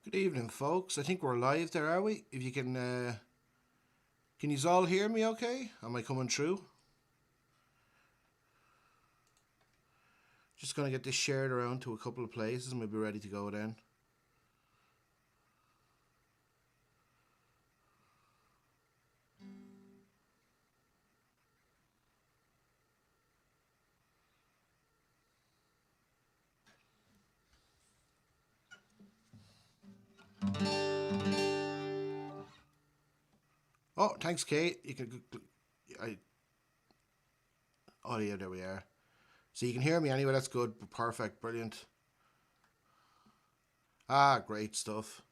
Good evening, folks. I think we're live there, are we? If you can you all hear me okay? Am I coming through? Just going to get this shared around to a couple of places and we'll be ready to go then. Oh, thanks, Kate. Oh, yeah, there we are. So you can hear me anyway. That's good. Perfect. Brilliant. Ah, great stuff.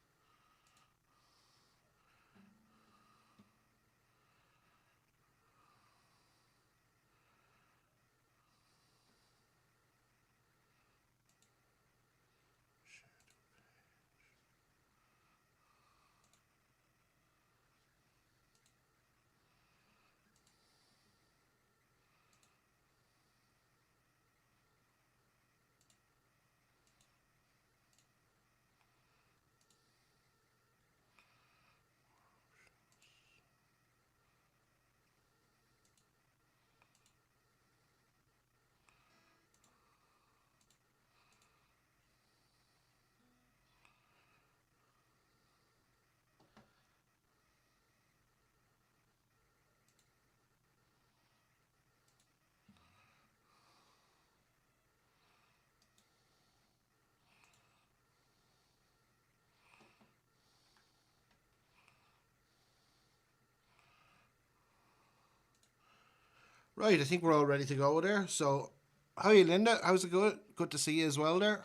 Right, I think we're all ready to go there. So, how are you, Linda? How's it going? Good to see you as well there.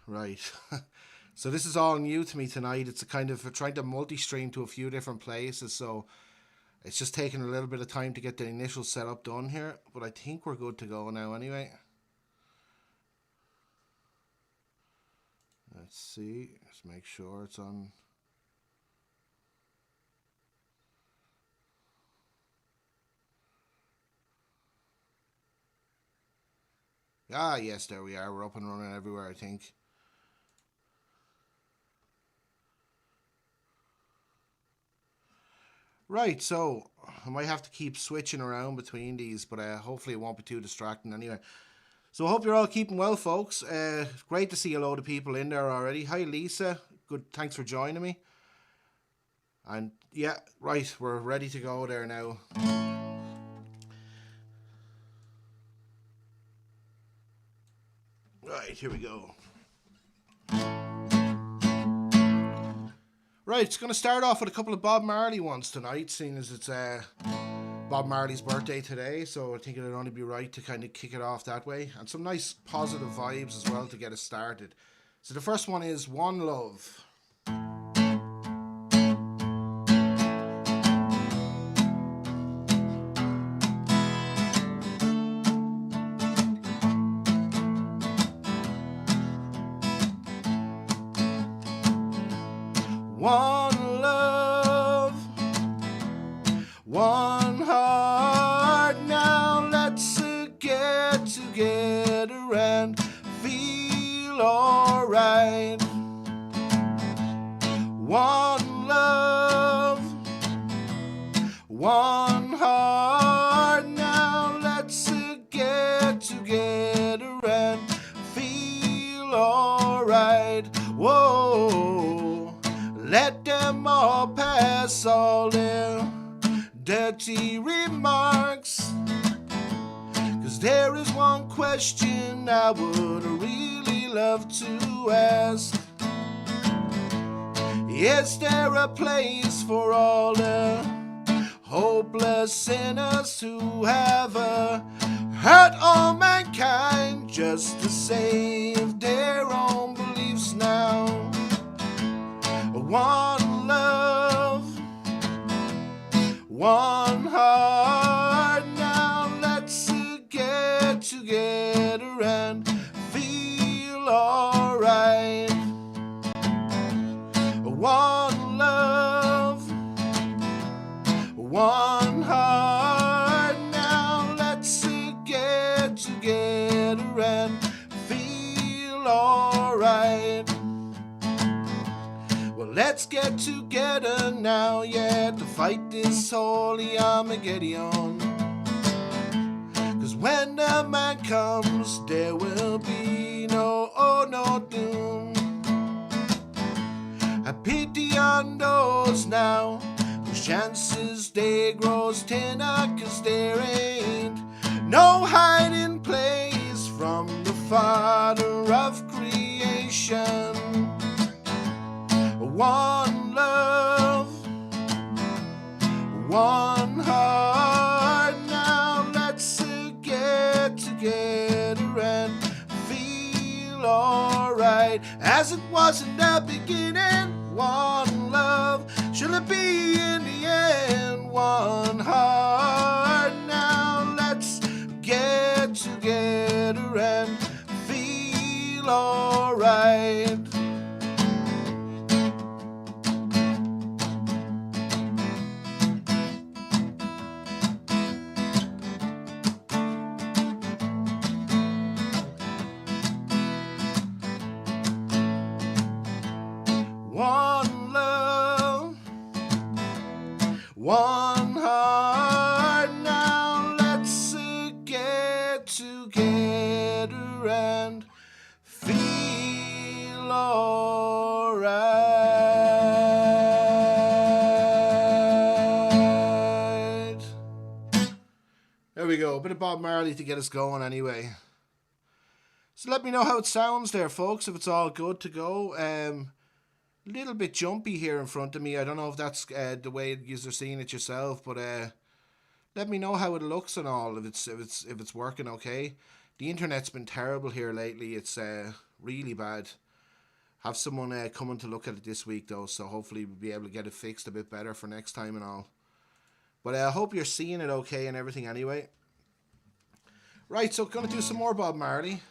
Right. So this is all new to me tonight. It's a kind of trying to multi-stream to a few different places. So it's just taking a little bit of time to get the initial setup done here. But I think we're good to go now anyway. Let's see. Let's make sure it's on. Ah, yes, there we are. We're up and running everywhere, I think. Right, so I might have to keep switching around between these, but hopefully it won't be too distracting anyway. So I hope you're all keeping well, folks. Great to see a load of people in there already. Hi, Lisa. Good, thanks for joining me. And yeah, right, we're ready to go there now. Right, here we go. Right, it's going to start off with a couple of Bob Marley ones tonight, seeing as it's Bob Marley's birthday today, so I think it'd only be right to kind of kick it off that way. And some nice positive vibes as well to get us started. So the first one is One Love. One love, one heart, now let's get together and feel alright. One love, one heart, now let's get together and feel alright. Whoa. Let them all pass all their dirty remarks. 'Cause there is one question I would really love to ask. Is there a place for all the hopeless sinners who have hurt all mankind just to save their own beliefs now? One love, one heart, now let's get together and feel alright. One love, one heart, now let's get together and feel alright. Let's get together now, yeah, to fight this holy Armageddon. 'Cause when the man comes, there will be no doom. I pity on those now whose chances they grows thinner, 'cause there ain't no hiding place from the Father of creation. One love, one heart. Now let's get together and feel alright, as it was in the beginning. One love, shall it be in the end? One heart. Now let's get together and feel alright. One love, one heart. Now let's get together and feel alright. There we go, a bit of Bob Marley to get us going anyway. So let me know how it sounds there, folks, if it's all good to go. Little bit jumpy here in front of me. I don't know if that's the way you're seeing it yourself, but let me know how it looks and all, if it's working okay. The internet's been terrible here lately. It's really bad. Have someone coming to look at it this week though, so hopefully we'll be able to get it fixed a bit better for next time and all. But I hope you're seeing it okay and everything anyway. Right, so gonna do some more Bob Marley.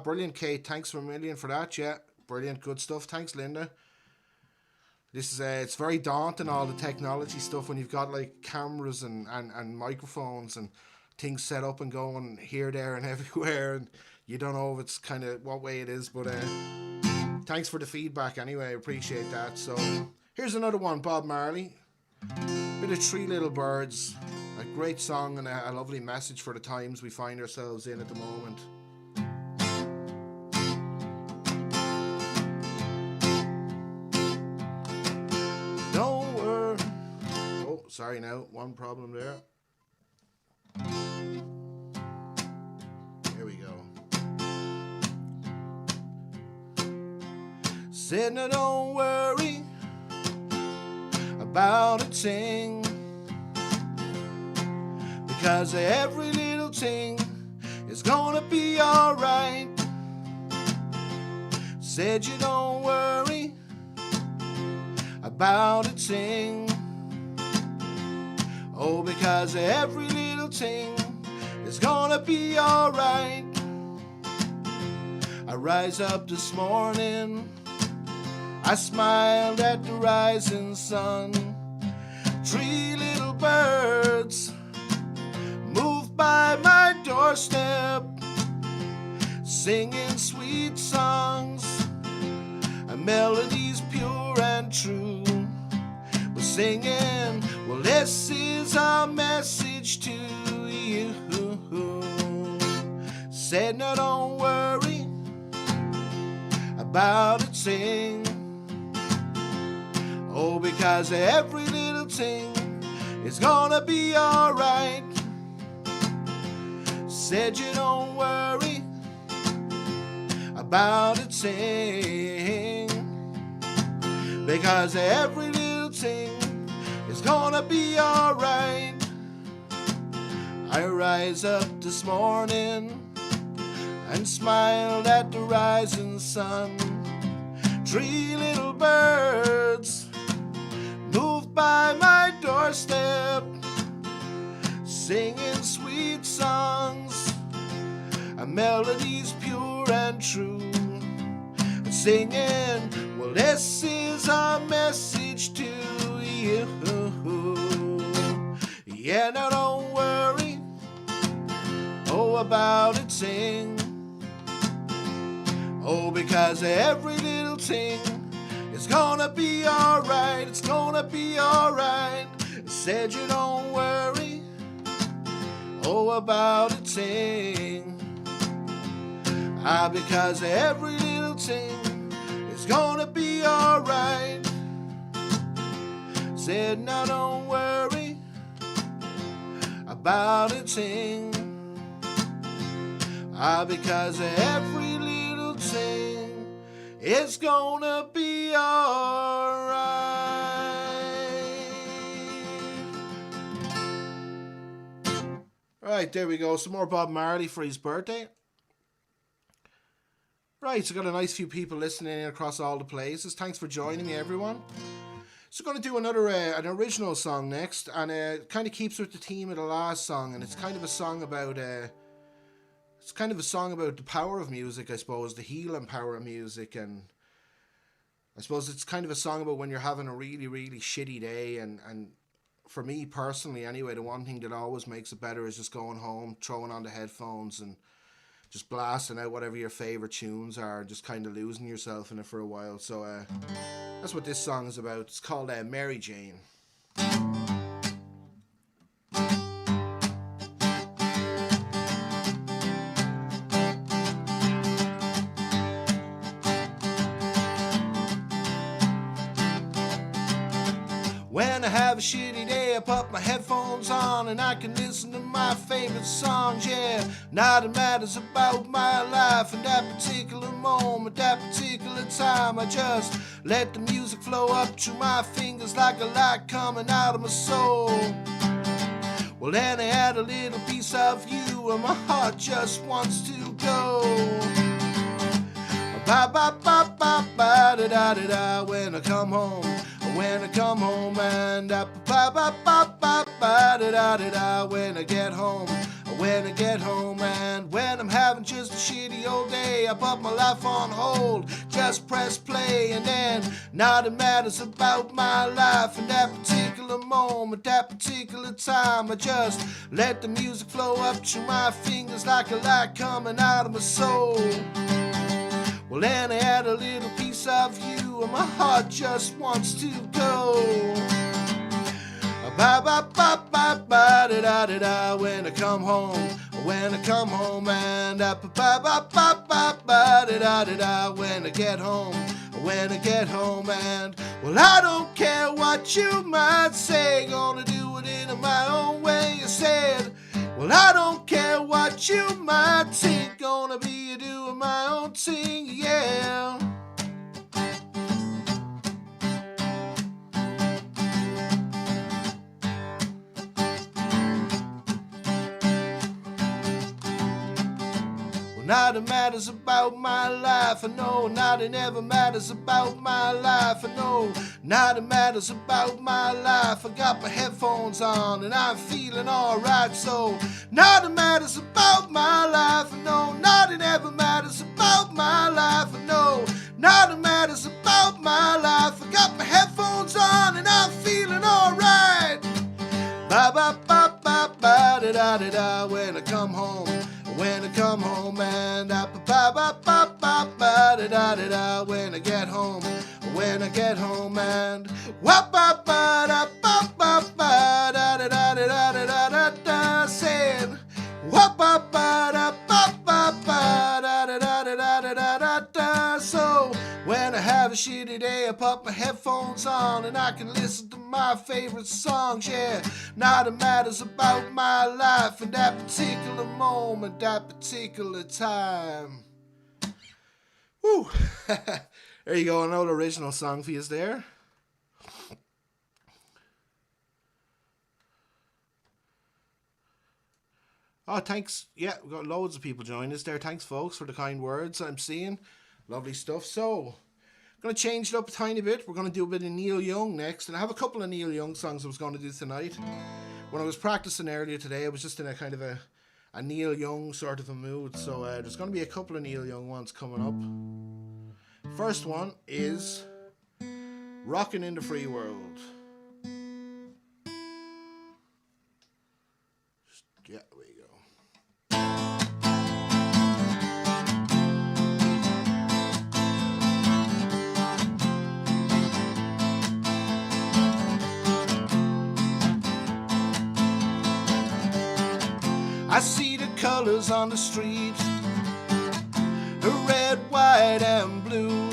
Brilliant, Kate. Thanks a million for that. Yeah. Brilliant, good stuff. Thanks, Linda. This is it's very daunting, all the technology stuff, when you've got like cameras and microphones and things set up and going here, there, and everywhere, and you don't know if it's kind of what way it is. But thanks for the feedback anyway. I appreciate that. So here's another one, Bob Marley. Bit of Three Little Birds. A great song and a lovely message for the times we find ourselves in at the moment. Sorry now, one problem there. Here we go. Said now don't worry about a thing, because every little thing is gonna be alright. Said you don't worry about a thing. Oh, because every little thing is gonna be alright. I rise up this morning, I smiled at the rising sun. Three little birds moved by my doorstep, singing sweet songs, and melodies pure and true. We're singing, well, this is our message to you. Said now don't worry about a thing. Oh, because every little thing is gonna be alright. Said you don't worry about a thing, because every little thing is gonna be alright. I rise up this morning and smiled at the rising sun. Three little birds moved by my doorstep, singing sweet songs, and melodies pure and true. And singing, well, this is our message to you. Yeah, now don't worry, oh, about a thing. Oh, because every little thing is gonna be alright, it's gonna be alright. Said you don't worry, oh, about a thing. Because every little thing is gonna be alright. Said now don't worry about a thing. Because every little thing is gonna be alright. Right, there we go. Some more Bob Marley for his birthday. Right, so got a nice few people listening across all the places. Thanks for joining me, everyone. So going to do another an original song next, and it kind of keeps with the theme of the last song, and it's kind of a song about the power of music, I suppose, the healing power of music, and I suppose it's kind of a song about when you're having a really, really shitty day, and for me personally anyway, the one thing that always makes it better is just going home, throwing on the headphones and just blasting out whatever your favourite tunes are, just kind of losing yourself in it for a while. So that's what this song is about. It's called Mary Jane. When I have a shitty day, I put my headphones on and I can listen to my favorite songs, yeah. Nothing matters about my life in that particular moment, that particular time. I just let the music flow up through my fingers like a light coming out of my soul. Well, then I had a little piece of you and my heart just wants to go. Ba ba ba ba ba da da da da when I come home. When I come home and ba ba ba ba ba da da da da when I get home. When I get home and when I'm having just a shitty old day, I put my life on hold, just press play, and then nothing matters about my life in that particular moment, that particular time. I just let the music flow up through my fingers like a light coming out of my soul. Well, then I had a little piece of you and my heart just wants to go. Ba ba ba ba ba da da da da when I come home. When I come home and ba ba ba ba ba da da da da when I get home. When I get home and well, I don't care what you might say, gonna do it in my own way. I said, well, I don't care what you might think, gonna be doing my own thing, yeah. Nothing matters about my life, I know. Nothing ever matters about my life, I know. Nothing matters about my life. I got my headphones on and I'm feeling alright. So nothing matters about my life, I know. Nothing ever matters about my life, I know. Nothing matters about my life. I got my headphones on and I'm feeling alright. Ba ba ba ba ba da da da da when I come home. When I come home and ba ba ba ba ba da da da da when I get home. When I get home and wa ba ba da ba ba ba da da da da da da da da saying wa ba ba da ba ba ba da da da da da da da da. So when I have a shitty day, I put my headphones on and I can listen to my favorite songs, yeah. Nothing matters about my life in that particular moment, that particular time. Woo! There you go, another original song for you there. Oh, thanks. Yeah, we've got loads of people joining us there. Thanks, folks, for the kind words I'm seeing. Lovely stuff. So, I'm going to change it up a tiny bit. We're going to do a bit of Neil Young next. And I have a couple of Neil Young songs I was going to do tonight. When I was practicing earlier today, I was just in a kind of a Neil Young sort of a mood. So, there's going to be a couple of Neil Young ones coming up. First one is Rockin' in the Free World. Yeah, there you go. I see the colors on the street, red, white, and blue.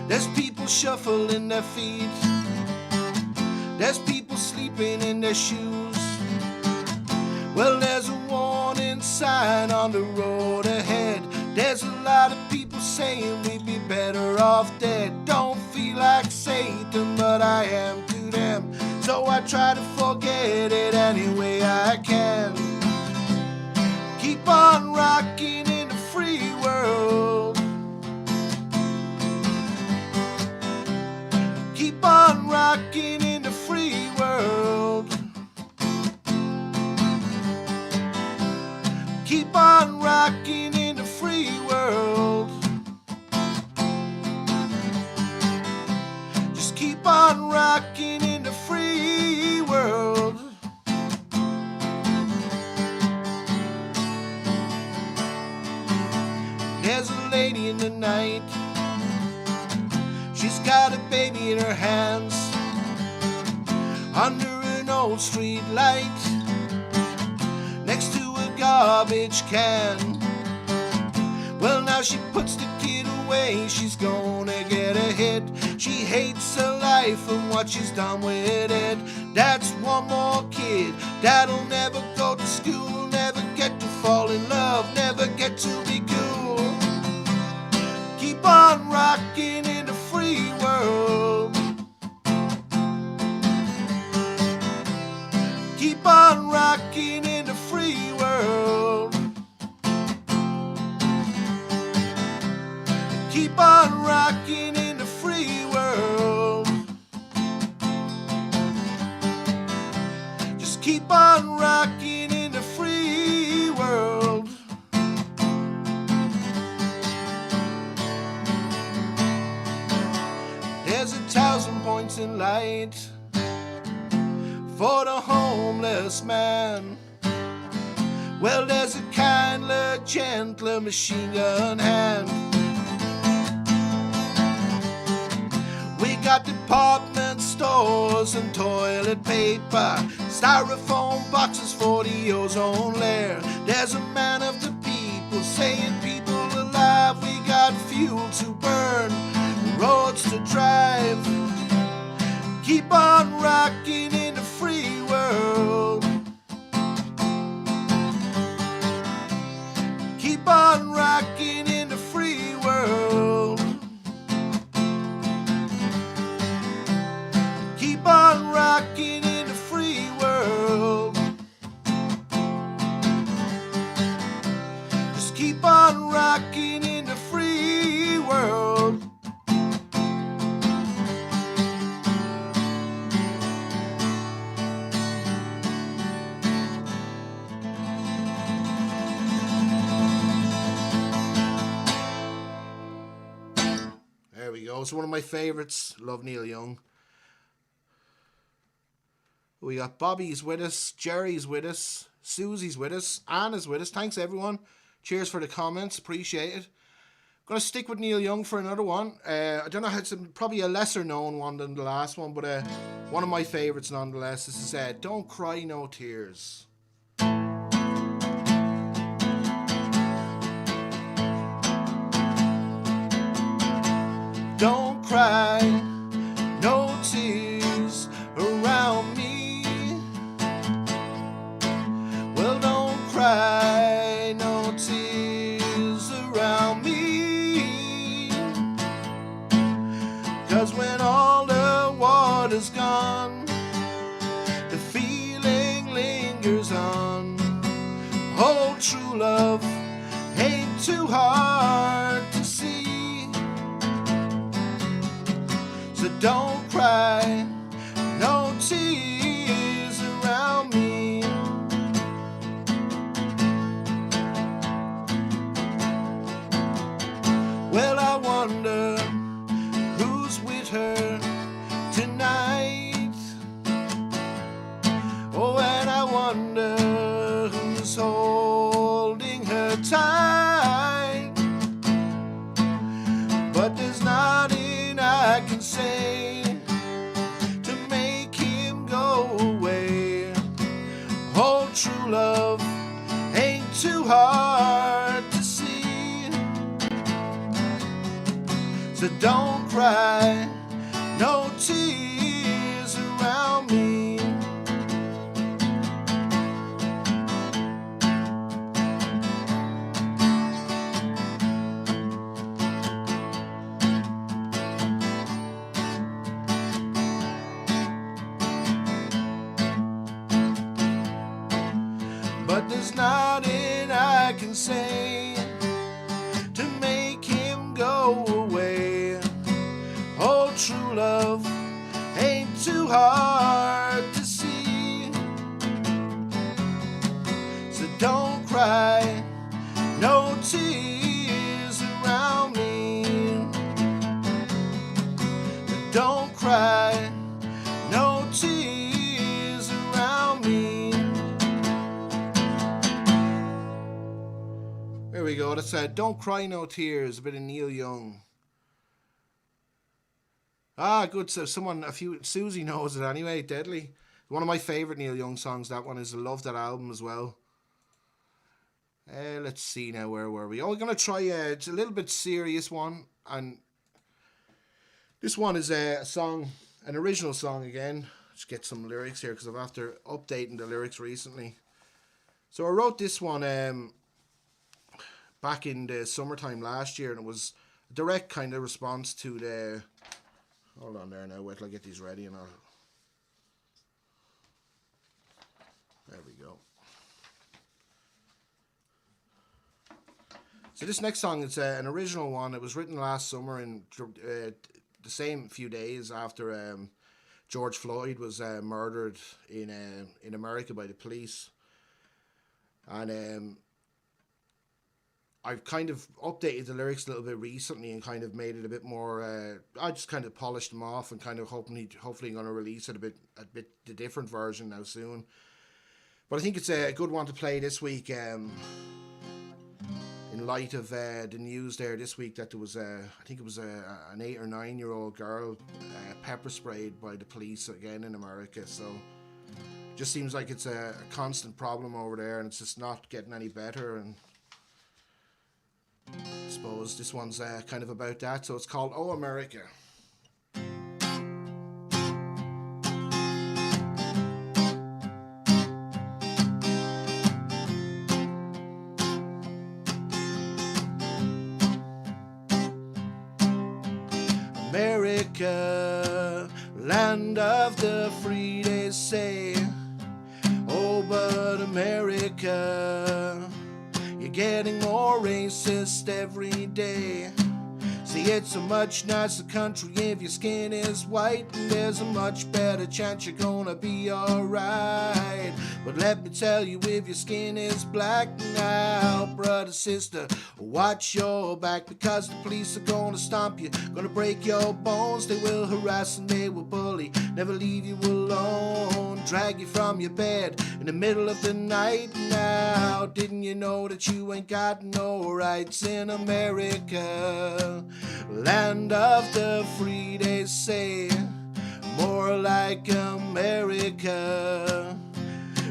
There's people shuffling their feet, there's people sleeping in their shoes. Well, there's a warning sign on the road ahead. There's a lot of people saying we'd be better off dead. Don't feel like Satan, but I am to them, so I try to forget it any way I can. Keep on rocking in the free world. Keep on rocking in the free world. Keep on rocking in the free world. Just keep on rocking in the free world. There's a lady in the night, she's got a baby in her hands, under an old street light, next to a garbage can. Well, now she puts the kid away, she's gonna get a hit. She hates her life and what she's done with it. That's one more kid that'll never go to school, never get to fall in love, never get to be cool. Keep on rocking in the free world. Keep on rocking in the free world. Keep on rocking in the free world. Just keep on rocking in the free world. There's 1,000 points in light for the homeless man. Well, there's a kinder, gentler machine gun hand. We got department stores and toilet paper, styrofoam boxes for the ozone layer. There's a man of the people saying, people alive, we got fuel to burn, roads to drive. Keep on rocking in the free world. Keep on rocking in the free world. Keep on rocking in the free world. Just keep on rocking in the free world. There we go. It's one of my favorites. Love Neil Young. We got Bobby's with us, Jerry's with us, Susie's with us, Anna's with us. Thanks, everyone. Cheers for the comments. Appreciate it. Going to stick with Neil Young for another one. I don't know how it's probably a lesser known one than the last one, but one of my favorites nonetheless. This is Don't Cry No Tears. Don't cry no tears around me. Well, don't cry no tears around me. 'Cause when all the water's gone, the feeling lingers on. Oh, true love ain't too hard to see. So don't cry no tears around me. Well, I wonder who's with her tonight. Oh, and I wonder who's holding her tight. But there's nothing I can say to make him go away. Hold Oh, true love ain't too hard to see. So don't cry, no tears around me. But there's nothing I can say to make him go away. Oh, true love ain't too hard to see. So don't cry, no tears around me. Don't cry, no tears around me. There we go. That's Don't Cry No Tears, a bit of Neil Young. Ah, good. So Susie knows it anyway. Deadly. One of my favourite Neil Young songs, that one is. I love that album as well. Let's see now, where were we? Oh, we're going to try, it's a little bit serious one. And this one is a song, an original song again. Just get some lyrics here, because I'm after updating the lyrics recently. So I wrote this one back in the summertime last year, and it was a direct kind of response to the... Hold on there now, wait till I get these ready and I'll... There we go. So this next song, it's an original one. It was written last summer in the same few days after George Floyd was murdered in America by the police. And I've kind of updated the lyrics a little bit recently and kind of made it a bit more. I just kind of polished them off and kind of hopefully going to release it a bit the different version now soon. But I think it's a good one to play this week. In light of the news there this week that there was I think it was an 8 or 9 year old girl pepper sprayed by the police again in America. So just seems like it's a constant problem over there, and it's just not getting any better. And I suppose this one's kind of about that. So it's called Oh America. America, land of the free, they say. Oh, but America, you're getting more racist every day. See, it's a much nicer country if your skin is white, and there's a much better chance you're gonna be alright. But let me tell you, if your skin is black now, brother, sister, watch your back, because the police are gonna stomp you, gonna break your bones. They will harass and they will bully, never leave you alone, drag you from your bed in the middle of the night. Now, didn't you know that you ain't got no rights in America? Land of the free, they say. More like America,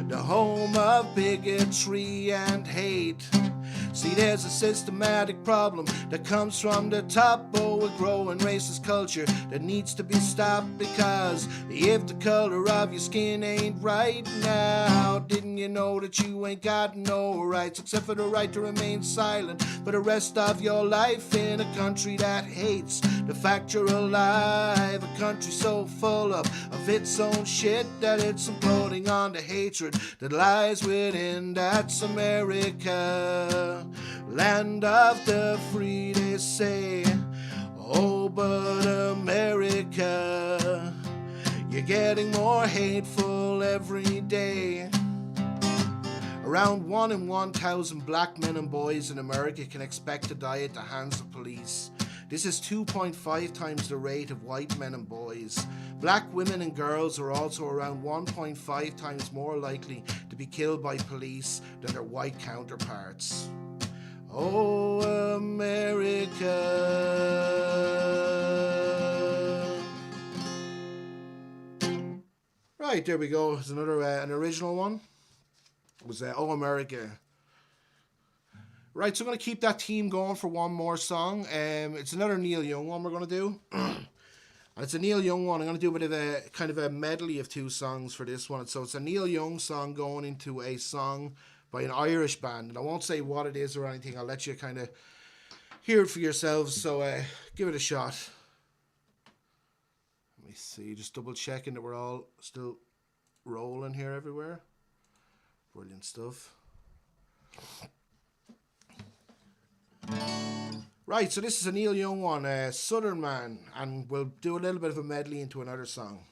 the home of bigotry and hate. See, there's a systematic problem that comes from the top. Oh, a growing racist culture that needs to be stopped, because if the color of your skin ain't right now, didn't you know that you ain't got no rights except for the right to remain silent for the rest of your life in a country that hates the fact you're alive, a country so full of its own shit that it's imploding on the hatred that lies within. That's America, land of the free, they say. Oh, but America, you're getting more hateful every day. Around 1 in 1,000 black men and boys in America can expect to die at the hands of police. This is 2.5 times the rate of white men and boys. Black women and girls are also around 1.5 times more likely to be killed by police than their white counterparts. Oh, America. Right, there we go. There's another an original one. It was Oh America. Right, so I'm going to keep that theme going for one more song. It's another Neil Young one we're going to do. It's a Neil Young one. I'm going to do a bit of a kind of a medley of two songs for this one. So it's a Neil Young song going into a song by an Irish band. And I won't say what it is or anything. I'll let you kind of hear it for yourselves. So give it a shot. Let me see. Just double checking that we're all still rolling here everywhere. Brilliant stuff. Right, so this is a Neil Young one, Southern Man, and we'll do a little bit of a medley into another song.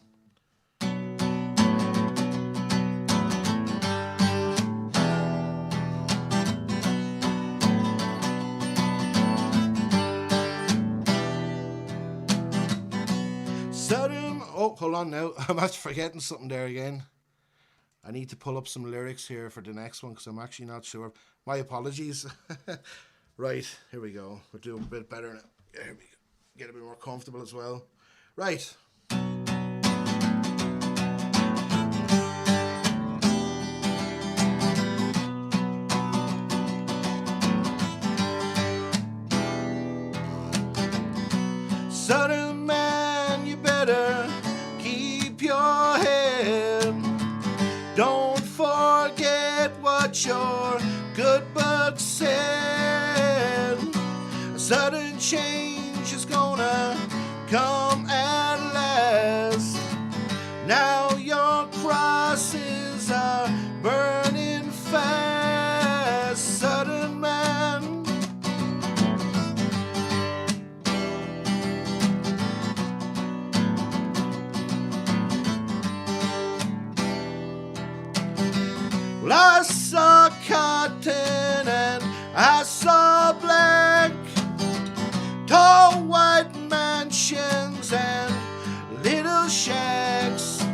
Southern, oh, hold on now, I'm actually forgetting something there again. I need to pull up some lyrics here for the next one because I'm actually not sure. My apologies. Right, here we go. We're doing a bit better now. Here we go. Get a bit more comfortable as well. Right. Southern man, you better keep your head. Don't forget what your good book said. Sudden change is gonna come at last. Now your crosses are burning fast, Southern man. Well, I saw cotton and I saw black, tall white mansions and little shacks.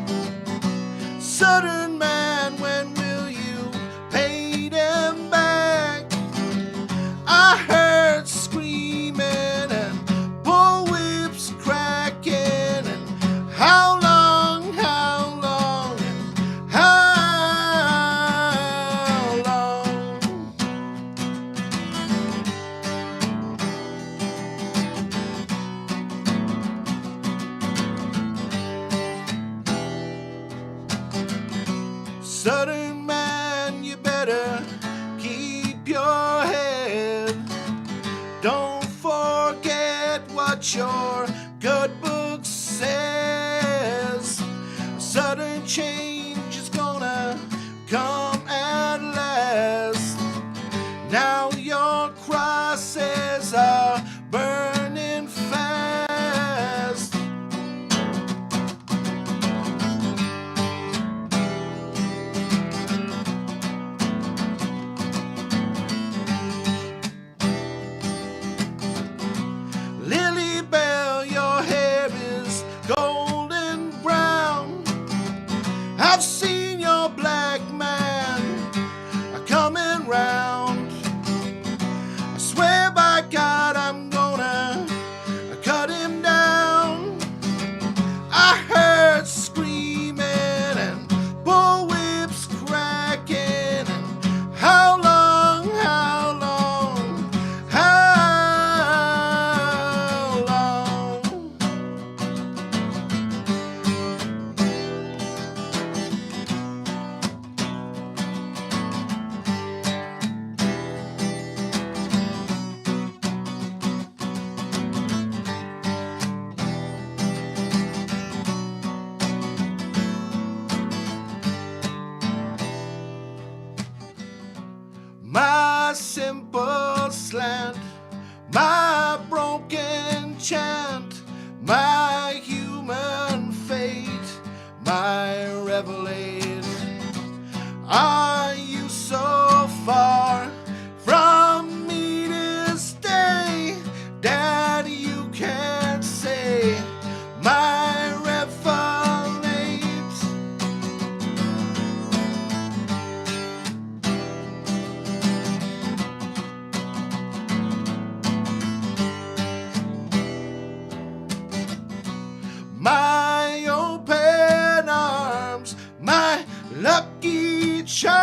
Southern man, when will you pay them back? I heard screaming and bullwhips cracking, and how long, how long, how long? Southern man, you better keep your head. Don't forget what your good book says. Sudden change is gonna come at last. Now your crosses are burning fast. Lily Bell, your hair is golden brown. I've seen your black man coming round. I swear by God I'm gonna cut him down. I heard screaming and bullwhips cracking, and how long, how long, how long? My simple slant, my broken chant, my human fate, my revelate. Are you so far from me this day that you can't say my revelate? My open arms, my lucky charm.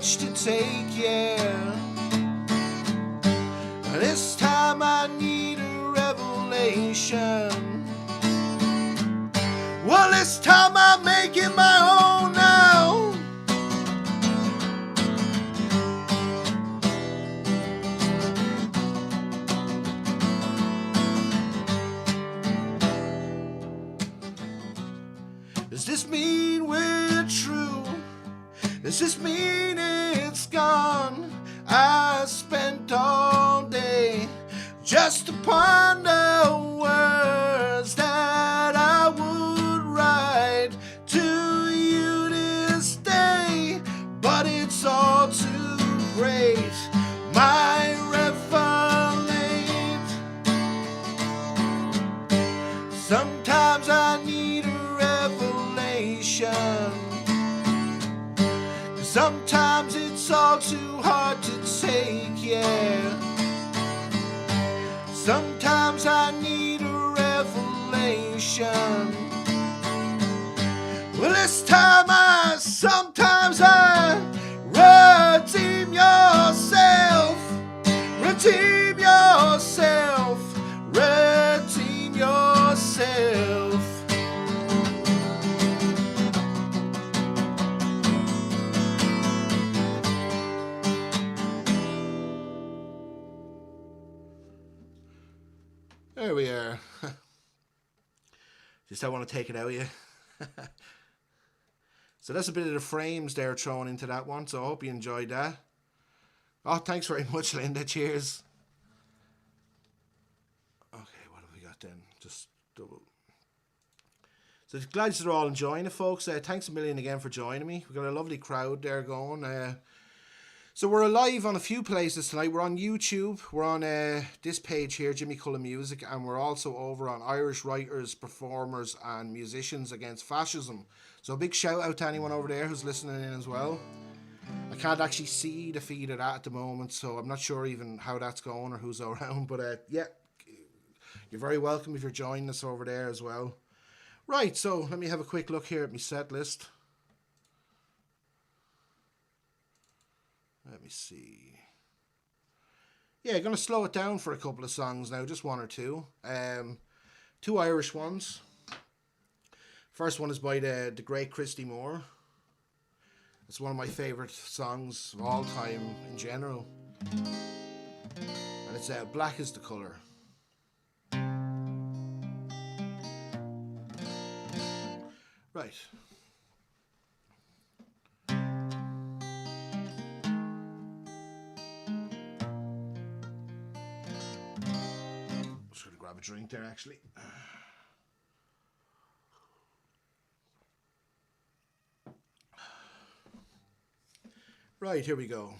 much to take, yeah. This time I need a revelation. Well, this time I make it my own now. Does this mean we're true? Does this mean it's gone? I spent all day just to ponder words that I would write to you this day, but it's all too great. My revelate. Sometimes I need a revelation. Sometimes it's all too hard to take, yeah. Sometimes I need a revelation. Well, this time sometimes I redeem yourself. Redeem yourself. Redeem yourself. There we are. Just don't want to take it out of you. So that's a bit of the frames there thrown into that one. So I hope you enjoyed that. Oh, thanks very much, Linda. Cheers. Okay, what have we got then? Just double. So glad you're all enjoying it, folks. Thanks a million again for joining me. We've got a lovely crowd there going. So we're live on a few places tonight. We're on YouTube. We're on this page here, Jimi Cullen Music, and we're also over on Irish Writers, Performers and Musicians Against Fascism. So a big shout out to anyone over there who's listening in as well. I can't actually see the feed of that at the moment, so I'm not sure even how that's going or who's around. But yeah, you're very welcome if you're joining us over there as well. Right, so let me have a quick look here at my set list. Let me see. Yeah, going to slow it down for a couple of songs now, just one or two. Two Irish ones. First one is by the great Christy Moore. It's one of my favourite songs of all time in general. And it's Black is the Colour. Right. Just gonna grab a drink there actually. Right, here we go.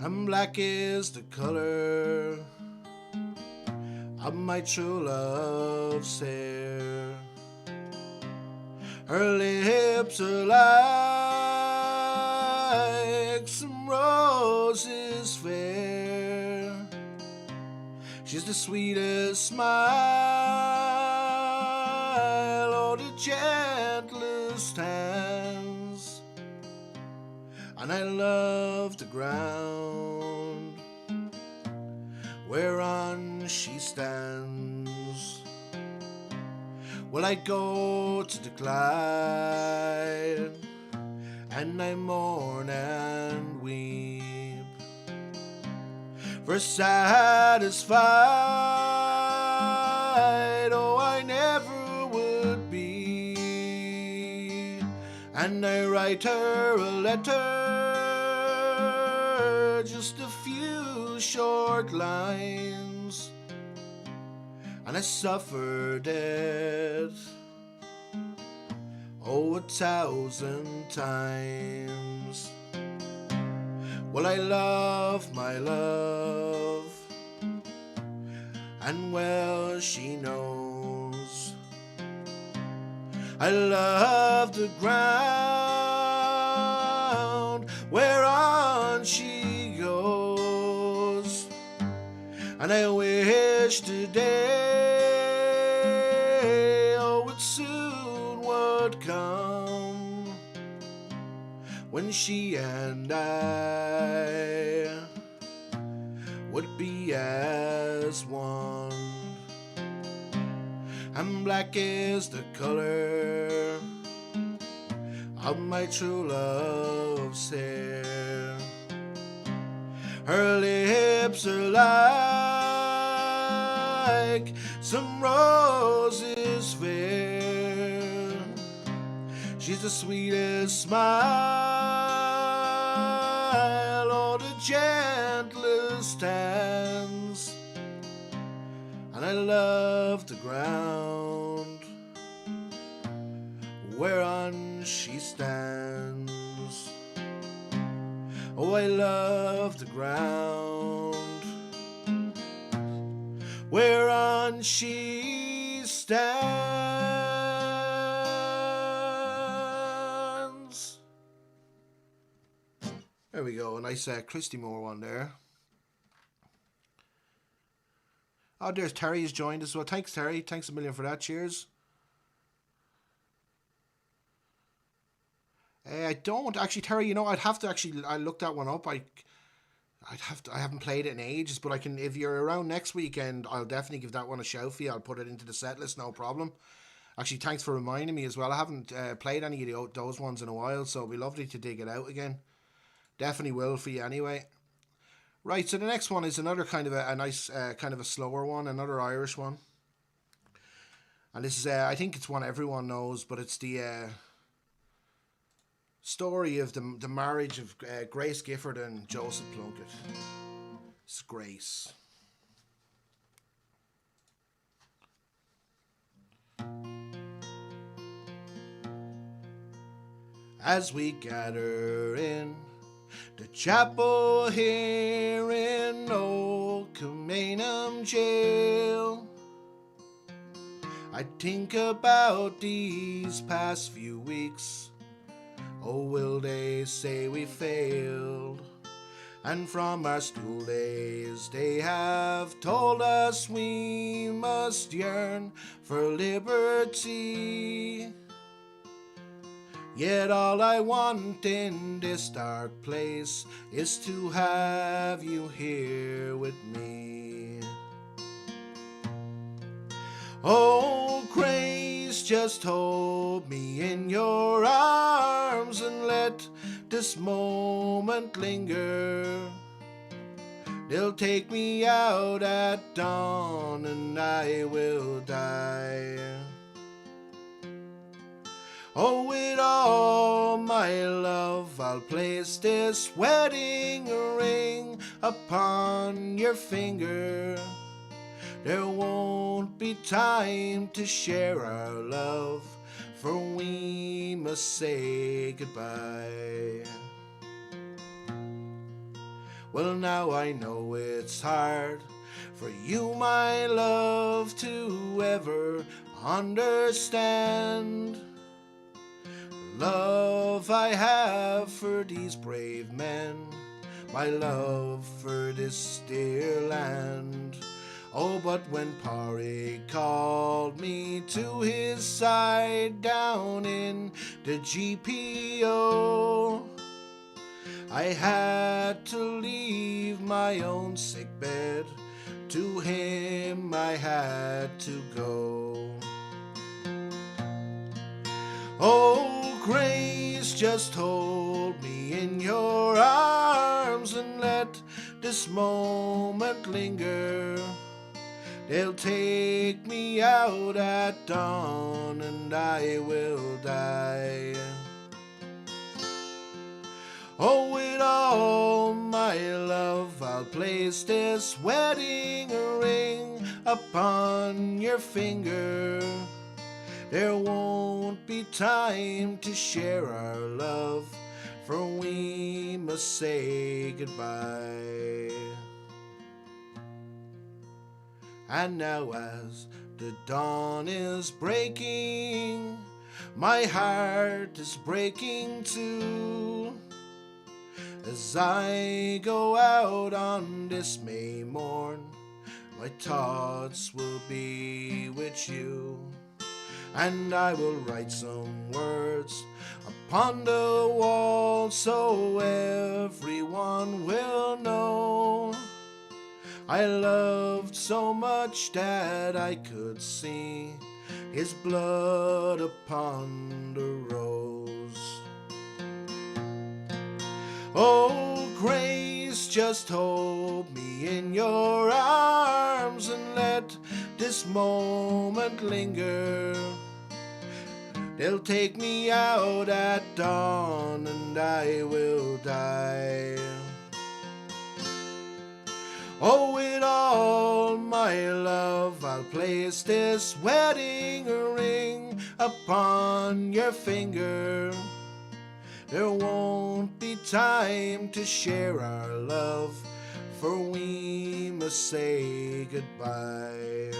And black is the color of my true love's hair. Her lips are like some roses fair. She's the sweetest smile, or the gentlest hands. And I love the ground whereon she stands. Well, I go to the Clyde and I mourn and weep, for satisfied, oh, I never would be. And I write her a letter, just a few short lines, and I suffered it, oh, 1,000 times. Well, I love my love, and well she knows I love the ground whereon she goes, and I wish today, oh, it soon would come when she and I would be as one. And black is the color of my true love's hair. Her lips are like some roses fair. She's the sweetest smile, or the gentlest hands. And I love the ground whereon she stands. Oh, I love the ground whereon she stands. There we go, a nice Christy Moore one there. Oh, there's Terry has joined us. Well, thanks, Terry. Thanks a million for that. Cheers. I don't actually, Terry. You know, I'd have to actually. I looked that one up. I haven't played it in ages, but I can. If you're around next weekend, I'll definitely give that one a shout for you. I'll put it into the set list, no problem. Actually, thanks for reminding me as well. I haven't played any of those ones in a while, so it'll be lovely to dig it out again. Definitely will for you anyway. Right, so the next one is another kind of a nice, kind of a slower one, another Irish one. And this is, I think it's one everyone knows, but it's the story of the marriage of Grace Gifford and Joseph Plunkett. It's Grace. As we gather in the chapel here in Oakamainham jail, I think about these past few weeks. Oh, will they say we failed? And from our school days they have told us we must yearn for liberty. Yet all I want in this dark place is to have you here with me. Oh, Grace, just hold me in your arms and let this moment linger. They'll take me out at dawn and I will die. Oh, with all my love, I'll place this wedding ring upon your finger. There won't be time to share our love, for we must say goodbye. Well, now I know it's hard for you, my love, to ever understand the love I have for these brave men, my love for this dear land. Oh, but when Parry called me to his side down in the GPO, I had to leave my own sick bed. To him I had to go. Oh, Grace, just hold me in your arms and let this moment linger. They'll take me out at dawn and I will die. Oh, with all my love, I'll place this wedding ring upon your finger. There won't be time to share our love, for we must say goodbye. And now as the dawn is breaking, My heart is breaking too, as I go out on this May morn. My thoughts will be with you, and I will write some words upon the wall so everyone will know I loved so much that I could see his blood upon the rose. Oh, grace, just hold me in your arms and let this moment linger. They'll take me out at dawn and I will die. Oh, with all my love, I'll place this wedding ring upon your finger. There won't be time to share our love, for we must say goodbye.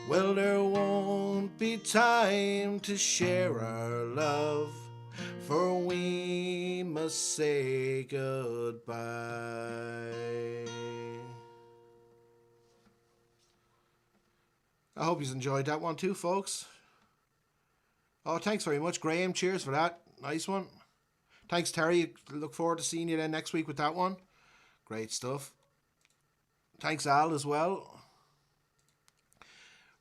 Well, there won't be time to share our love, for we must say goodbye. I hope you enjoyed that one too, folks. Oh, thanks very much, Graham. Cheers for that. Nice one. Thanks, Terry. Look forward to seeing you then next week with that one. Great stuff. Thanks, Al, as well.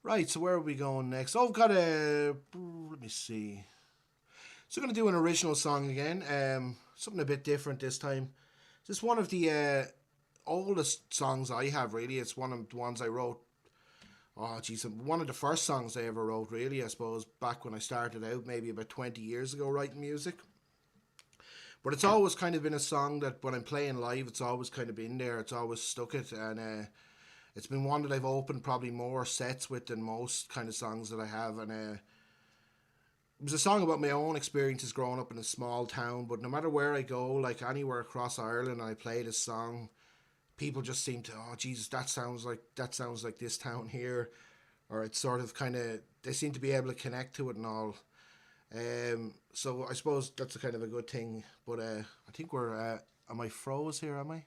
Right, so where are we going next? Oh, I've got let me see. So we're going to do an original song again. Something a bit different this time. This is one of the oldest songs I have, really. It's one of the ones I wrote. Oh, geez, one of the first songs I ever wrote, really, I suppose, back when I started out, maybe about 20 years ago, writing music. But it's always kind of been a song that when I'm playing live, it's always kind of been there. It's always stuck it, and it's been one that I've opened probably more sets with than most kind of songs that I have. And it was a song about my own experiences growing up in a small town, but no matter where I go, like anywhere across Ireland, and I play this song, people just seem to, oh Jesus, that sounds like this town here, or it's sort of kind of, they seem to be able to connect to it and all. So I suppose that's a kind of a good thing. But I think we're, am I froze here? Am I?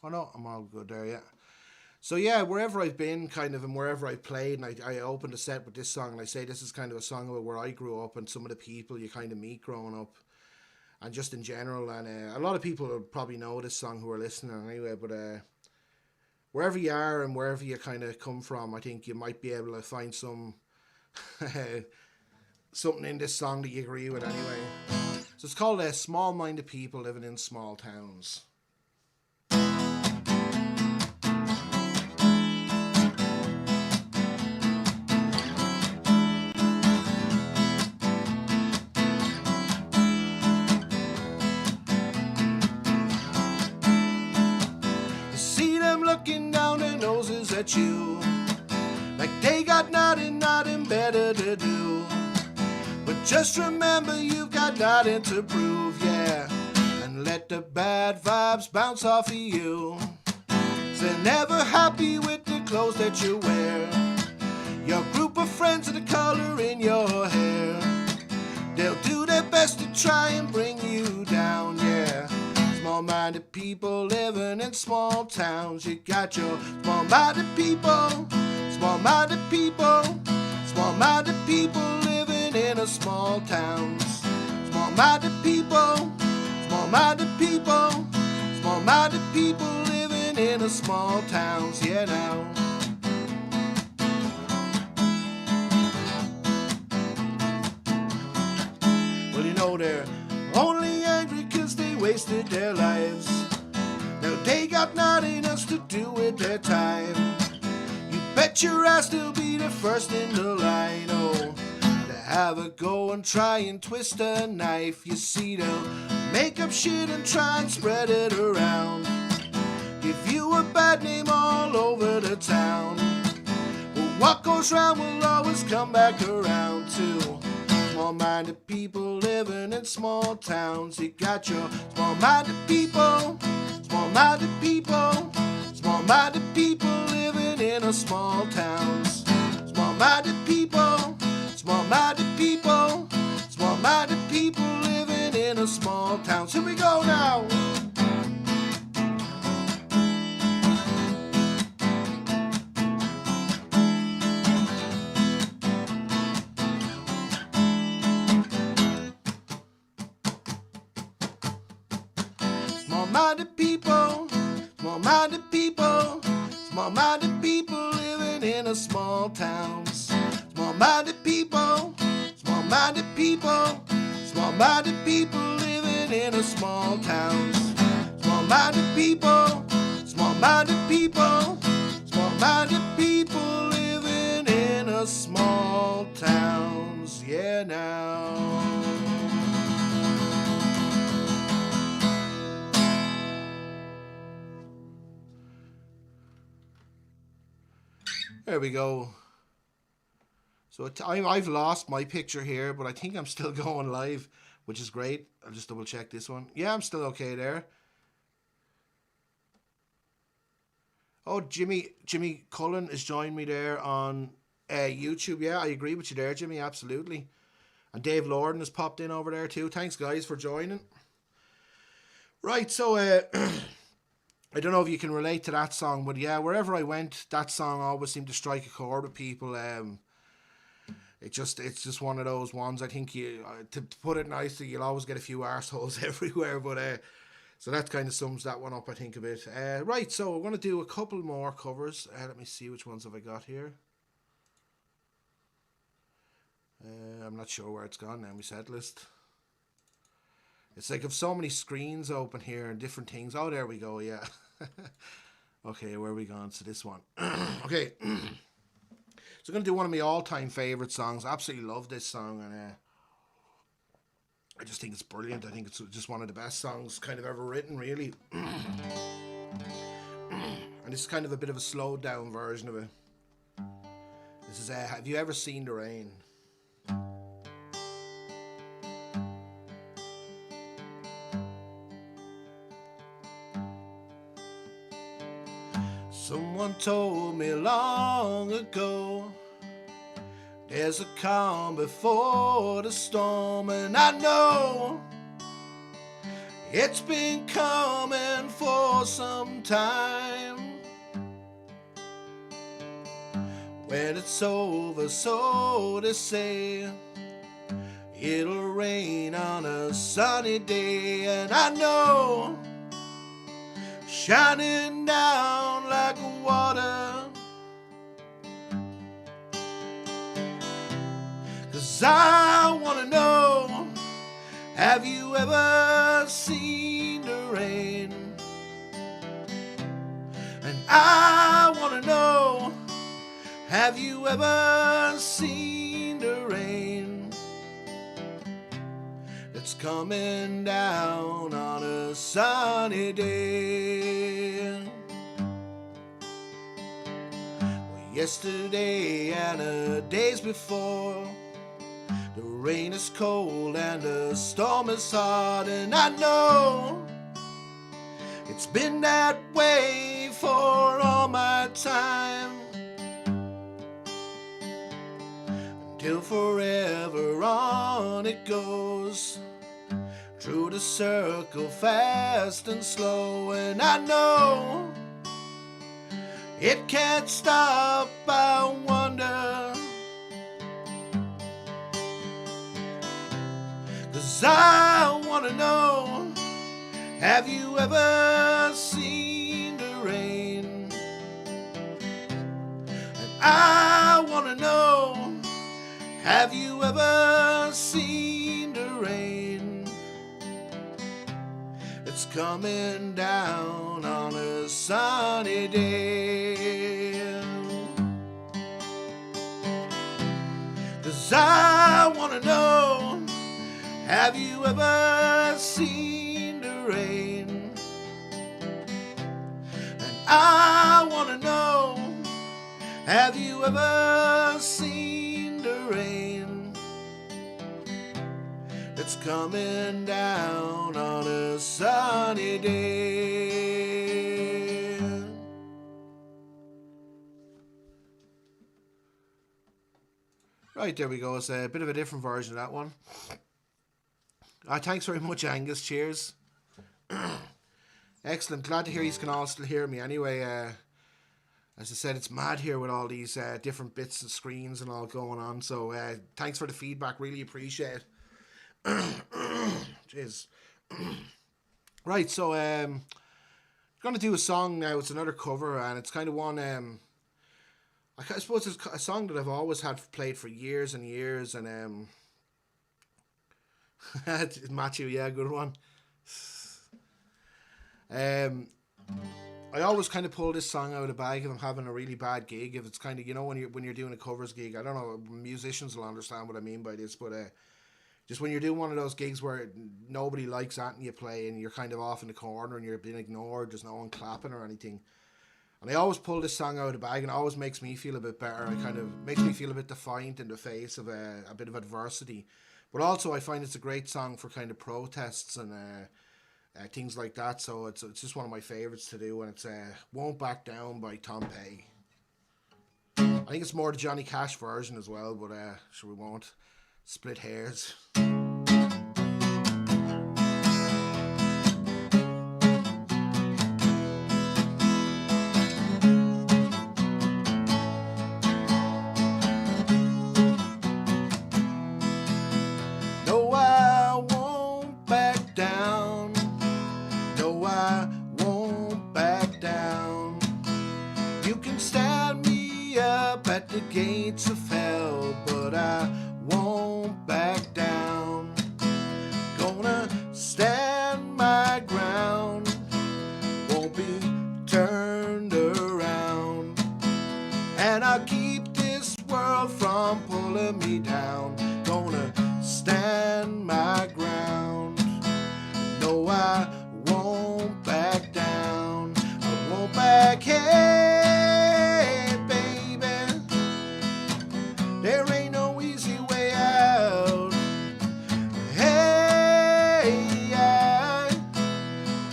Oh no, I'm all good there. Yeah. So yeah, wherever I've been, kind of, and wherever I've played, and I opened a set with this song, and I say this is kind of a song about where I grew up and some of the people you kind of meet growing up. And just in general, and a lot of people will probably know this song who are listening anyway, but wherever you are and wherever you kind of come from, I think you might be able to find some something in this song that you agree with anyway. So it's called Small-Minded People Living in Small Towns. Looking down their noses at you like they got nothing better to do. But just remember you've got nothing to prove, yeah, and let the bad vibes bounce off of you. So they're never happy with the clothes that you wear, your group of friends and the color in your hair. They'll do their best to try and bring you down, yeah. Small-minded people living in small towns. You got your small-minded people, small-minded people, small-minded people living in a small towns. Small-minded people, small-minded people, small-minded people living in a small towns. Yeah, now. Well, you know they're only angry 'cause they wasted their lives. Now they got nothing else to do with their time. You bet your ass they'll be the first in the line, oh, to have a go and try and twist a knife. You see, they'll make up shit and try and spread it around, give you a bad name all over the town. But what goes round will always come back around too. Small-minded people living in small towns. You got your small-minded people, small-minded people, small-minded people living living in a small town. Small-minded people, small-minded people, small-minded people living in a small town. Here we go now. Small-minded people, small-minded people, small-minded people living in a small town. Small-minded people, small-minded people, small-minded people living in a small town. Small-minded people, small-minded people, small-minded people living in a small towns. Yeah, now. There we go. So I've lost my picture here, but I think I'm still going live, which is great. I'll just double check this one. Yeah, I'm still okay there. Oh, Jimi Cullen is joining me there on YouTube. Yeah, I agree with you there, Jimmy, absolutely. And Dave Lorden has popped in over there too. Thanks, guys, for joining. Right, so I don't know if you can relate to that song, but yeah, wherever I went, that song always seemed to strike a chord with people. It's just one of those ones. I think to put it nicely, you'll always get a few arseholes everywhere. But so that kind of sums that one up, I think, a bit. Right, so we're going to do a couple more covers. Let me see which ones have I got here. I'm not sure where it's gone now. My set list. It's like I've so many screens open here and different things. Oh, there we go. Yeah. Okay, where are we going? So this one. Okay. So I'm going to do one of my all-time favourite songs. I absolutely love this song, and I just think it's brilliant. I think it's just one of the best songs kind of ever written, really. And this is kind of a bit of a slowed down version of it. This is Have You Ever Seen the Rain? Someone told me long ago there's a calm before the storm, and I know it's been coming for some time. When it's over, so they say, it'll rain on a sunny day, and I know shining down like water, 'cause I wanna know, have you ever seen the rain? And I wanna know, have you ever seen the rain that's coming down on a sunny day? Well, yesterday and the days before, the rain is cold and the storm is hard, and I know it's been that way for all my time, till forever on it goes, through the circle fast and slow, and I know it can't stop. I wonder, 'cause I wanna know, have you ever seen the rain? And I wanna know, have you ever seen the rain that's coming down on a sunny day? 'Cause I wanna know, have you ever seen the rain? And I wanna know, have you ever seen the rain that's coming down on a sunny day? Right, there we go. It's a bit of a different version of that one. Thanks very much, Angus. Cheers. Excellent. Glad to hear you can all still hear me. Anyway, as I said, it's mad here with all these different bits and screens and all going on. So thanks for the feedback. Really appreciate it. Jeez. Right, so going to do a song now. It's another cover, and it's kind of one. I suppose it's a song that I've always had played for years and years, and Matthew, yeah, good one. I always kind of pull this song out of the bag if I'm having a really bad gig. If it's kind of, you know, when you're doing a covers gig, I don't know, musicians will understand what I mean by this, but just when you're doing one of those gigs where nobody likes that and you play and you're kind of off in the corner and you're being ignored, there's no one clapping or anything. And I always pull this song out of the bag, and it always makes me feel a bit better. It kind of makes me feel a bit defiant in the face of a bit of adversity. But also I find it's a great song for kind of protests and things like that. So it's just one of my favourites to do, and it's Won't Back Down by Tom Petty. I think it's more the Johnny Cash version as well, but sure, we won't split hairs. No, I won't back down. No, I won't back down. You can stand me up at the gates of hell, but I won't back down. Gonna stand my ground, won't be turned around. And I'll keep this world from pulling me down. Gonna stand my ground. No, I won't back down. I won't back. Hey, baby, there ain't no easy way out. Hey, I'm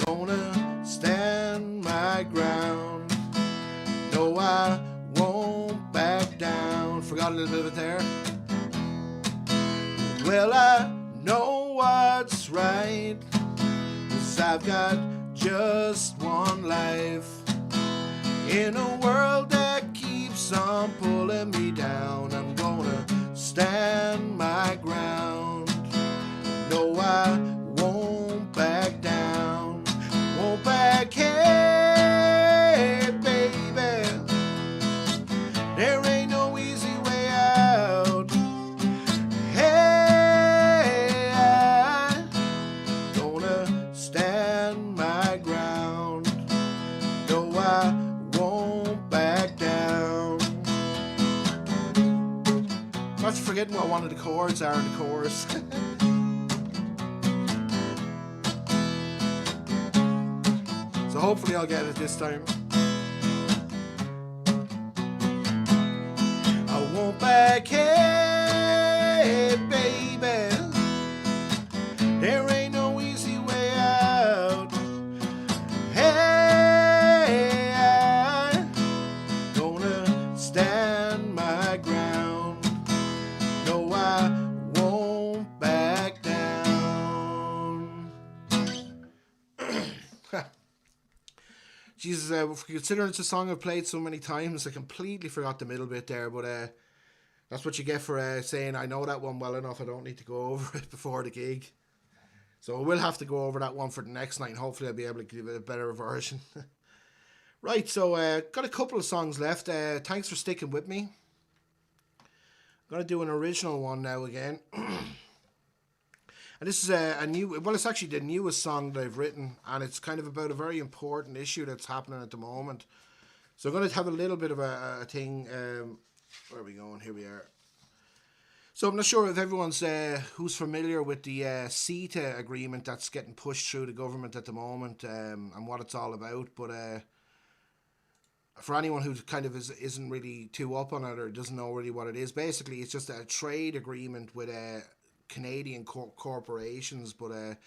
gonna stand my ground. No, I won't back down. Forgot a little bit of it there. Well, I know what's right, 'cause I've got just one life. In a world that keeps on pulling me down, I'm gonna stand my ground. No, I won't back down. Won't back. Hey, baby, there ain't no easy way out. Hey, I'm gonna stand my ground. No, I won't back down. I'm not forgetting what one of the chords are in the chorus. So hopefully I'll get it this time. I won't back. Hey, baby, there ain't no easy way out. Hey, I'm gonna stand my ground. No, I won't back down. Jesus, considering it's a song I've played so many times, I completely forgot the middle bit there, but that's what you get for saying I know that one well enough. I don't need to go over it before the gig. So I will have to go over that one for the next night, and hopefully I'll be able to give it a better version. Right, so got a couple of songs left. Thanks for sticking with me. I'm going to do an original one now again. And this is a new, well, it's actually the newest song that I've written, and it's kind of about a very important issue that's happening at the moment. So I'm going to have a little bit of a thing. Where are we going? Here we are. So I'm not sure if everyone's who's familiar with the CETA agreement that's getting pushed through the government at the moment, and what it's all about. But for anyone who kind of isn't really too up on it or doesn't know really what it is, basically it's just a trade agreement with Canadian corporations, but it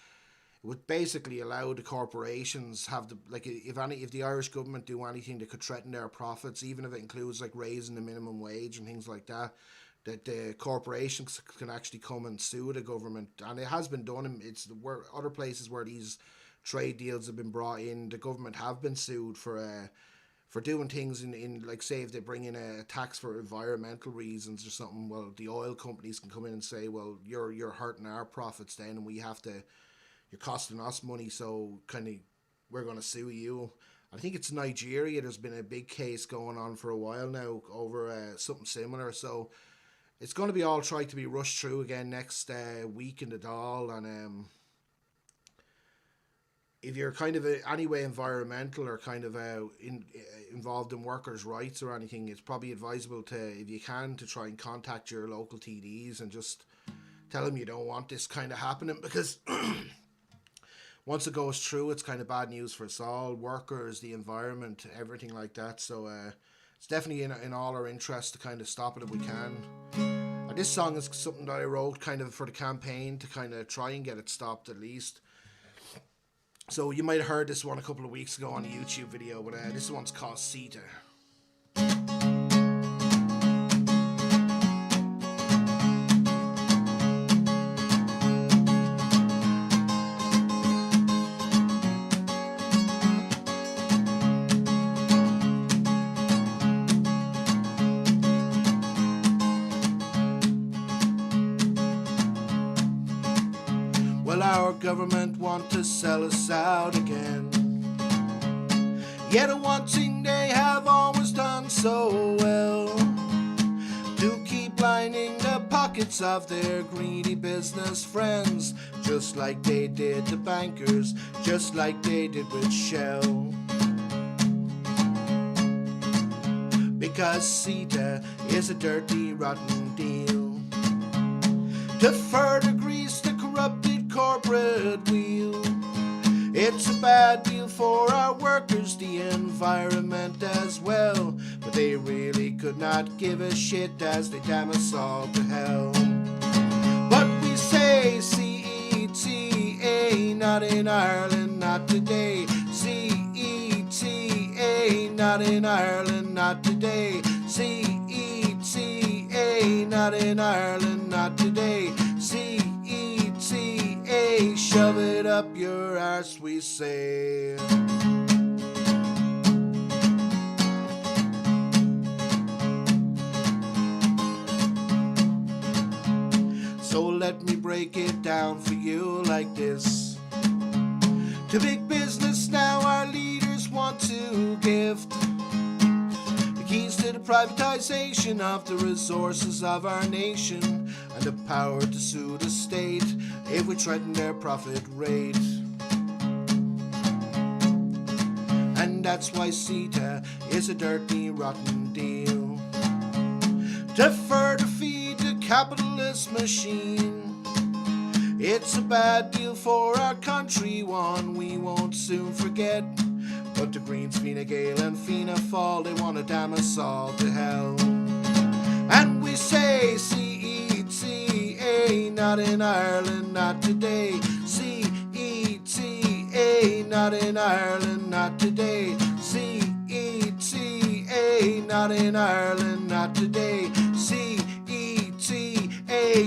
would basically allow the corporations have the, like, if the Irish government do anything that could threaten their profits, even if it includes like raising the minimum wage and things like that, that the corporations can actually come and sue the government, and it has been done. It's where other places where these trade deals have been brought in, the government have been sued for doing things in like, say if they bring in a tax for environmental reasons or something. Well, the oil companies can come in and say, well, you're hurting our profits then, and we have to, you're costing us money, so kind of we're going to sue you. I think it's Nigeria. There's been a big case going on for a while now over something similar. So it's going to be all tried to be rushed through again next week in the Dáil. And if you're kind of anyway environmental or kind of involved in workers' rights or anything, it's probably advisable to, if you can, to try and contact your local TDs and just tell them you don't want this kind of happening, because once it goes through, it's kind of bad news for us all, workers, the environment, everything like that. So it's definitely in all our interest to kind of stop it if we can. And this song is something that I wrote kind of for the campaign to kind of try and get it stopped at least. So you might have heard this one a couple of weeks ago on a YouTube video, but this one's called Cedar. Well, our government want to sell us out again. Yet the one thing they have always done so well, to keep lining the pockets of their greedy business friends, just like they did the bankers, just like they did with Shell. Because Cedar is a dirty, rotten deal to further grease the corrupted corporate wheel. It's a bad deal for our workers, the environment as well, but they really could not give a shit as they damn us all to hell. But we say CETA, not in Ireland, not today. CETA, not in Ireland, not today. CETA, not in Ireland, not today. CETA, shove it up your arse, we say. So let me break it down for you like this. To big business now our leaders want to gift the keys to the privatization of the resources of our nation, and the power to sue the state if we threaten their profit rate. And that's why CETA is a dirty, rotten deal to further feed the capitalist machine. It's a bad deal for our country, one we won't soon forget. But the Greens, Fine Gael and Fianna Fáil, they want to damn us all to hell. And we say CETA, not in Ireland, not today. CETA, not in Ireland, not today. CETA, not in Ireland, not today. CETA,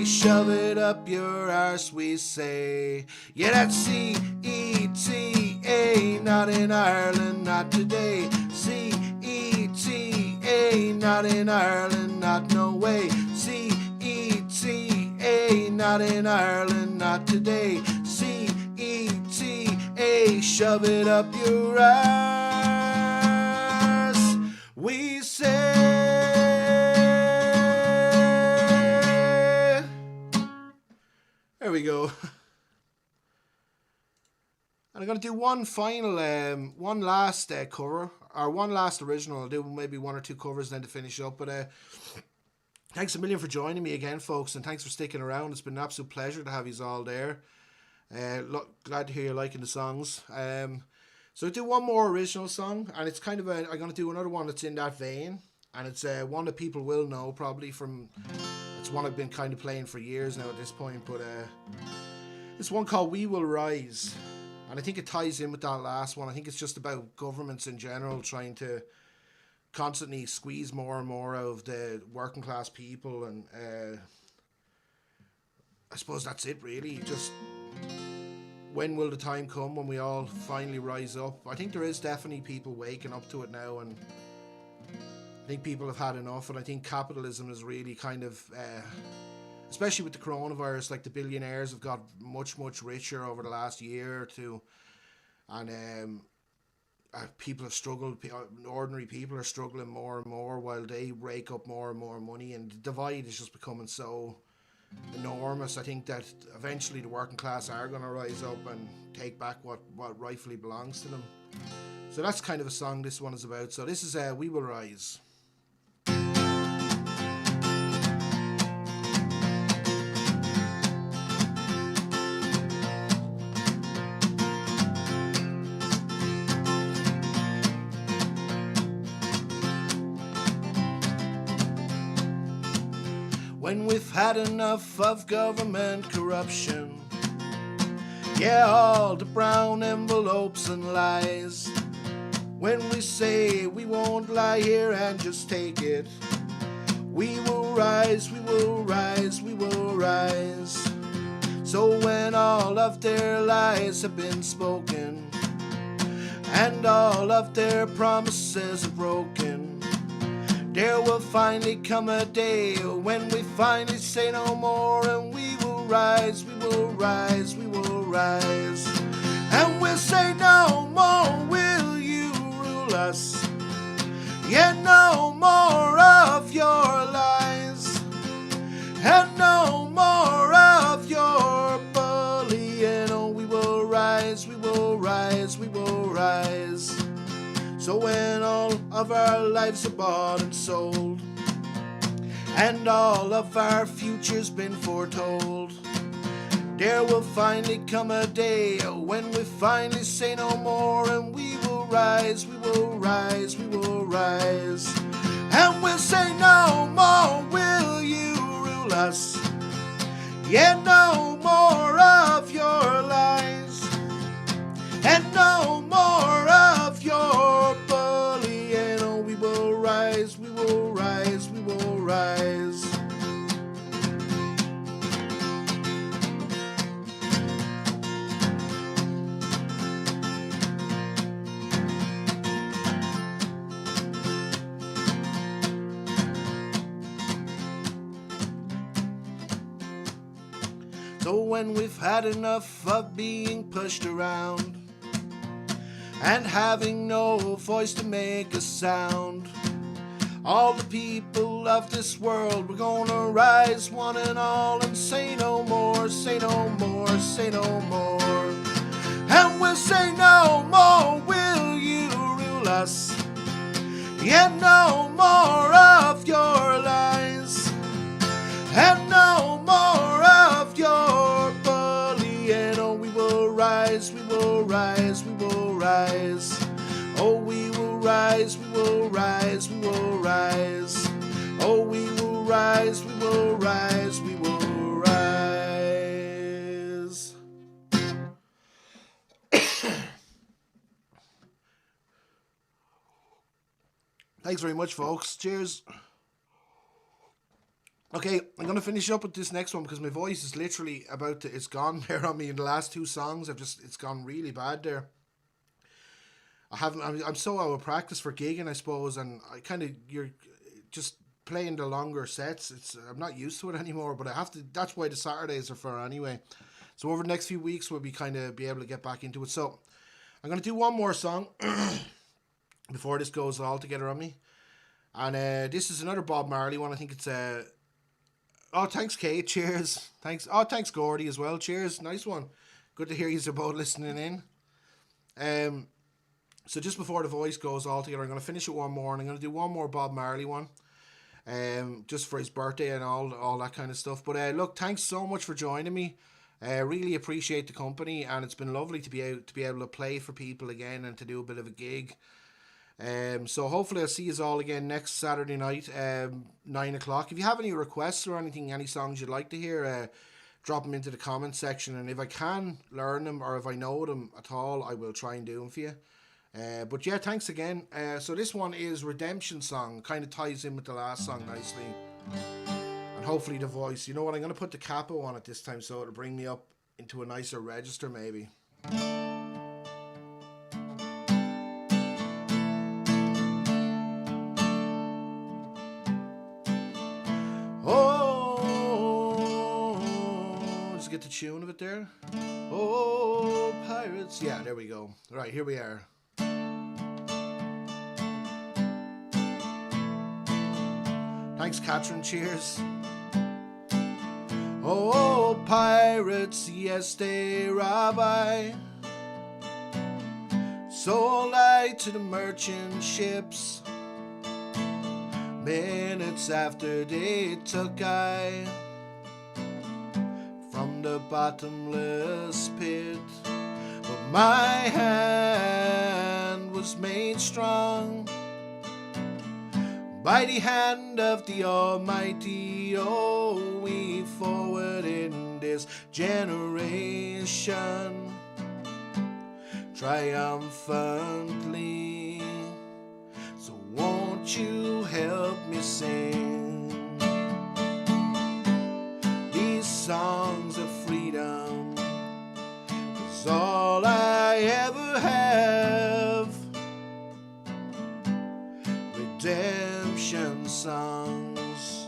shove it up your arse, we say. Yeah, that's CETA, not in Ireland, not today. CETA, not in Ireland, not no way. CETA, not in Ireland, not today. CETA, shove it up your ass, we say. There we go. And I'm going to do one final, one last cover, or one last original. I'll do maybe one or two covers then to finish up. But thanks a million for joining me again, folks, and thanks for sticking around. It's been an absolute pleasure to have you all there. Glad to hear you liking the songs. So I'll do one more original song, and it's kind of I'm going to do another one that's in that vein, and it's one that people will know probably from. It's one I've been kind of playing for years now at this point, but it's one called We Will Rise. And I think it ties in with that last one. I think it's just about governments in general trying to constantly squeeze more and more out of the working class people, and I suppose that's it really. Just when will the time come when we all finally rise up? I think there is definitely people waking up to it now, and I think people have had enough, and I think capitalism is really kind of, especially with the coronavirus, like the billionaires have got much, much richer over the last year or two, and people have struggled, ordinary people are struggling more and more while they rake up more and more money, and the divide is just becoming so enormous. I think that eventually the working class are going to rise up and take back what rightfully belongs to them. So that's kind of a song this one is about. So this is We Will Rise. When we've had enough of government corruption, yeah, all the brown envelopes and lies. When we say we won't lie here and just take it, we will rise, we will rise, we will rise. So when all of their lies have been spoken and all of their promises are broken, there will finally come a day when we finally say no more, and we will rise, we will rise, we will rise. And we'll say no more will you rule us, yet no more of your lies, and no more of your bullying. Oh, we will rise, we will rise, we will rise. So when all of our lives are bought and sold, and all of our future's been foretold, there will finally come a day when we finally say no more, and we will rise, we will rise, we will rise. And we'll say no more will you rule us, yet no more of your lies, and no more of your bullying. Oh, we will rise, we will rise, we will rise. So when we've had enough of being pushed around and having no voice to make a sound, all the people of this world, we're gonna rise one and all and say no more, say no more, say no more. And we'll say no more will you rule us, yet no more of your lies, and no more of your bullying. Oh, we will rise, we will rise, we will rise. Oh, we will rise, we will rise, we will rise. Oh, we will rise, we will rise, we will rise. Thanks very much, folks. Cheers. Okay, I'm going to finish up with this next one because my voice is literally it's gone there on me in the last two songs. It's gone really bad there. I'm so out of practice for gigging, I suppose, and you're just playing the longer sets. I'm not used to it anymore, but I have to, that's why the Saturdays are for anyway. So over the next few weeks, we'll be able to get back into it. So I'm going to do one more song before this goes all together on me. And this is another Bob Marley one. I think it's oh, thanks, Kate. Cheers. Thanks. Oh, thanks, Gordy, as well. Cheers. Nice one. Good to hear you both listening in. So just before the voice goes all together, I'm going to finish it one more, and I'm going to do one more Bob Marley one, just for his birthday and all that kind of stuff. But look, thanks so much for joining me. Really appreciate the company, and it's been lovely to be able to play for people again and to do a bit of a gig. So hopefully I'll see you all again next Saturday night, 9 o'clock. If you have any requests or anything, any songs you'd like to hear, drop them into the comment section, and if I can learn them or if I know them at all, I will try and do them for you. But yeah, thanks again. So this one is Redemption Song. Kind of ties in with the last song nicely. And hopefully the voice. You know what? I'm going to put the capo on it this time so it'll bring me up into a nicer register maybe. Just get the tune of it there. Oh, pirates. Yeah, there we go. All right, here we are. Thanks, Catherine. Cheers. Oh, pirates, yes, they rob I. Sold I to the merchant ships. Minutes after they took I from the bottomless pit. But my hand was made strong by the hand of the Almighty. Oh, we forward in this generation triumphantly. So won't you help me sing these songs of freedom? 'Cause all I ever have, redemption songs,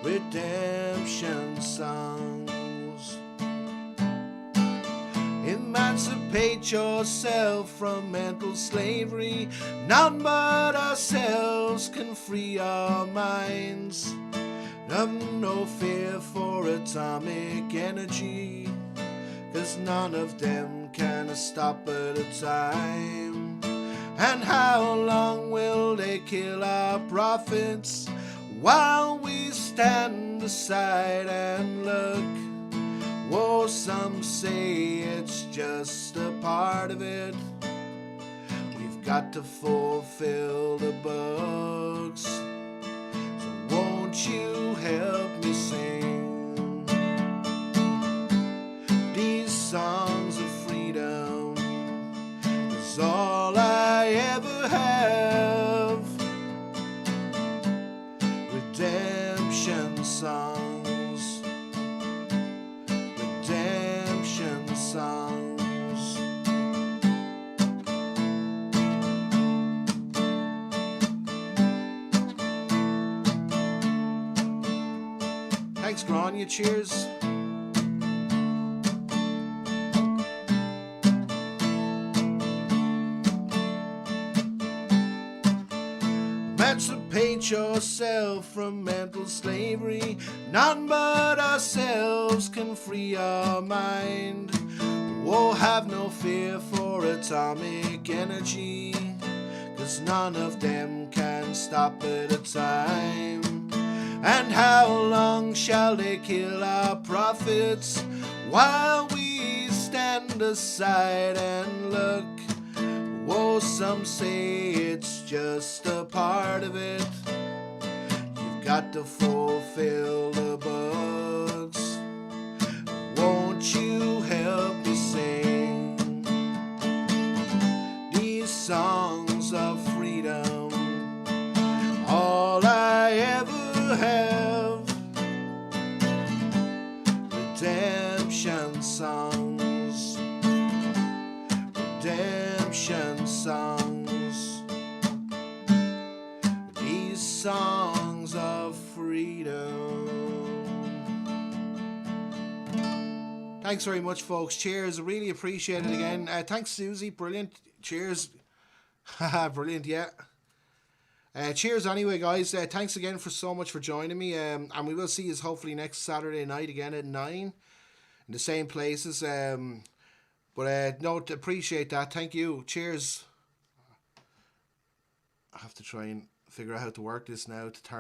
redemption songs. Emancipate yourself from mental slavery. None but ourselves can free our minds. Have no fear for atomic energy, 'cause none of them can stop at a time. And how long will they kill our prophets while we stand aside and look? Whoa, some say it's just a part of it. We've got to fulfill the books. So won't you help me sing these songs of freedom? 'Cause all I ever have, redemption songs, redemption songs. Thanks, Grania. Cheers. Emancipate yourself from mental slavery. None but ourselves can free our mind. Oh, have no fear for atomic energy, 'cause none of them can stop at a time. And how long shall they kill our prophets while we stand aside and look? Whoa, some say it's just a part of it. You've got to fulfill the books. Won't you help me sing these songs of freedom? All I ever have, redemption songs, redemption songs, these songs of freedom. Thanks very much, folks. Cheers. Really appreciate it again. Thanks, Susie. Brilliant. Cheers. Haha, brilliant, yeah. Cheers anyway, guys. Thanks again for so much for joining me. And we will see you hopefully next Saturday night again at 9 in the same places. But no, appreciate that. Thank you. Cheers. I have to try and figure out how to work this now to turn